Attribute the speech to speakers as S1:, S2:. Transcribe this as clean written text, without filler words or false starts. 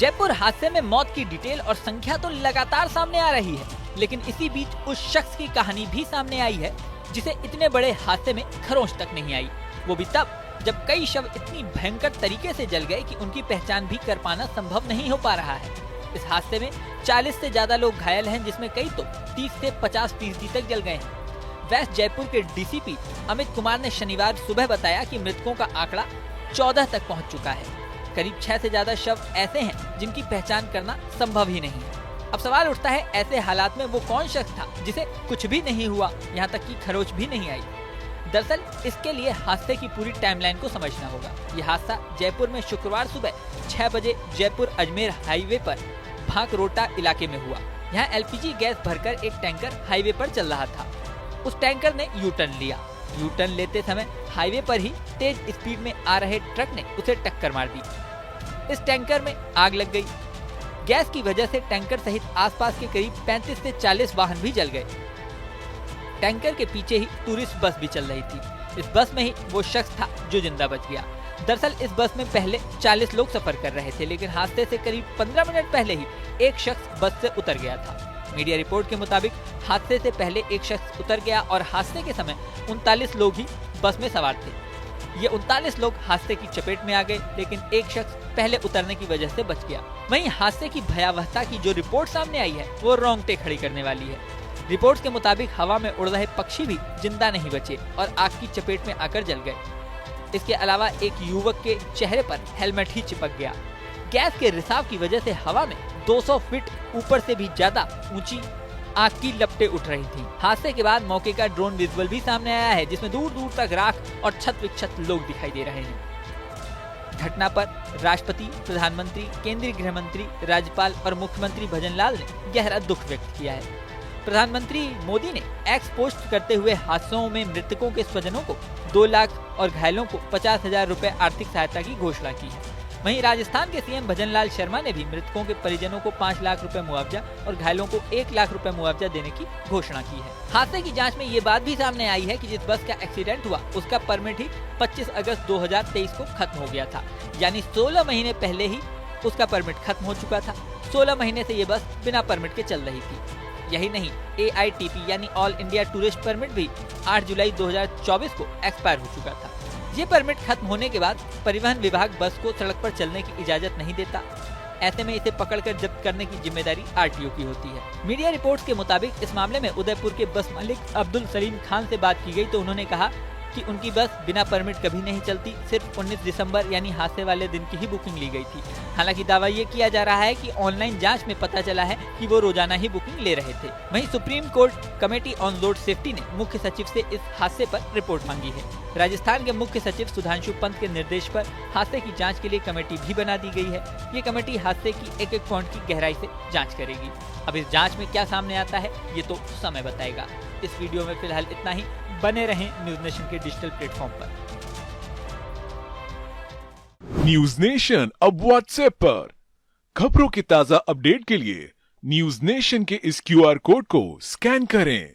S1: जयपुर हादसे में मौत की डिटेल और संख्या तो लगातार सामने आ रही है, लेकिन इसी बीच उस शख्स की कहानी भी सामने आई है जिसे इतने बड़े हादसे में खरोंच तक नहीं आई। वो भी तब जब कई शव इतनी भयंकर तरीके से जल गए कि उनकी पहचान भी कर पाना संभव नहीं हो पा रहा है। इस हादसे में 40 से ज्यादा लोग घायल हैं, जिसमें कई तो 30 से 50% तक जल गए हैं। वेस्ट जयपुर के डीसीपी अमित कुमार ने शनिवार सुबह बताया कि मृतकों का आंकड़ा 14 तक पहुंच चुका है। करीब 6 से ज्यादा शव ऐसे हैं जिनकी पहचान करना संभव ही नहीं है। अब सवाल उठता है, ऐसे हालात में वो कौन शख्स था जिसे कुछ भी नहीं हुआ, यहाँ तक कि खरोच भी नहीं आई। दरअसल इसके लिए हादसे की पूरी टाइमलाइन को समझना होगा। ये हादसा जयपुर में शुक्रवार सुबह 6 बजे जयपुर अजमेर हाईवे पर भांकरोटा इलाके में हुआ। यहाँ एलपीजी गैस भरकर एक टैंकर हाईवे पर चल रहा था। उस टैंकर ने यू टर्न लिया। यू टर्न लेते समय हाईवे पर ही तेज स्पीड में आ रहे ट्रक ने उसे टक्कर मार दी। इस टैंकर में आग लग गई। गैस की वजह से टैंकर सहित आसपास के करीब 35 से 40 वाहन भी जल गए। टैंकर के पीछे ही टूरिस्ट बस भी चल रही थी। इस बस में ही वो शख्स था जो जिंदा बच गया। दरअसल इस बस में पहले 40 लोग सफर कर रहे थे, लेकिन हादसे से करीब 15 मिनट पहले ही एक शख्स बस से उतर गया था। मीडिया रिपोर्ट के मुताबिक हादसे से पहले एक शख्स उतर गया और हादसे के समय 39 लोग ही बस में सवार थे। ये 39 लोग हादसे की चपेट में आ गए, लेकिन एक शख्स पहले उतरने की वजह से बच गया। वहीं हादसे की भयावहता की जो रिपोर्ट सामने आई है वो रोंगटे खड़ी करने वाली है। रिपोर्ट्स के मुताबिक हवा में उड़ रहे पक्षी भी जिंदा नहीं बचे और आग की चपेट में आकर जल गए। इसके अलावा एक युवक के चेहरे पर हेलमेट ही चिपक गया। गैस के रिसाव की वजह से हवा में 200 फीट ऊपर से भी ज्यादा ऊंची आग की लपटें उठ रही थीं। हादसे के बाद मौके का ड्रोन विजुअल भी सामने आया है, जिसमें दूर दूर तक राख और छत विक्षत लोग दिखाई दे रहे हैं। घटना पर राष्ट्रपति, प्रधानमंत्री, केंद्रीय गृह मंत्री, राज्यपाल और मुख्यमंत्री भजनलाल ने गहरा दुख व्यक्त किया है। प्रधानमंत्री मोदी ने एक्स पोस्ट करते हुए हादसों में मृतकों के स्वजनों को 2 लाख और घायलों को 50,000 रुपए आर्थिक सहायता की घोषणा की है। वहीं राजस्थान के सीएम भजनलाल शर्मा ने भी मृतकों के परिजनों को 5 लाख रुपए मुआवजा और घायलों को 1 लाख रुपए मुआवजा देने की घोषणा की है। हादसे की जांच में ये बात भी सामने आई है कि जिस बस का एक्सीडेंट हुआ उसका परमिट ही 25 अगस्त 2023 को खत्म हो गया था, यानी 16 महीने पहले ही उसका परमिट खत्म हो चुका था। 16 महीने से ये बस बिना परमिट के चल रही थी। यही नहीं, AITP यानी ऑल इंडिया टूरिस्ट परमिट भी 8 जुलाई 2024 को एक्सपायर हो चुका था। ये परमिट खत्म होने के बाद परिवहन विभाग बस को सड़क पर चलने की इजाजत नहीं देता। ऐसे में इसे पकड़कर जब्त करने की जिम्मेदारी RTO की होती है। मीडिया रिपोर्ट्स के मुताबिक इस मामले में उदयपुर के बस मालिक अब्दुल सलीम खान से बात की गई तो उन्होंने कहा कि उनकी बस बिना परमिट कभी नहीं चलती, सिर्फ 19 दिसंबर यानी हादसे वाले दिन की ही बुकिंग ली गई थी। हालांकि दावा ये किया जा रहा है कि ऑनलाइन जांच में पता चला है कि वो रोजाना ही बुकिंग ले रहे थे। वहीं supreme court committee on road safety ने मुख्य सचिव से इस हादसे पर रिपोर्ट मांगी है। राजस्थान के मुख्य सचिव सुधांशु पंत के निर्देश पर हादसे की जाँच के लिए कमेटी भी बना दी गई है। ये कमेटी हादसे की एक एक पॉइंट की गहराई से जाँच करेगी। अब इस जाँच में क्या सामने आता है ये तो समय बताएगा। इस वीडियो में फिलहाल इतना ही। बने रहें न्यूज नेशन के डिजिटल प्लेटफॉर्म पर।
S2: न्यूज नेशन अब व्हाट्सएप पर खबरों की ताजा अपडेट के लिए न्यूज नेशन के इस QR कोड को स्कैन करें।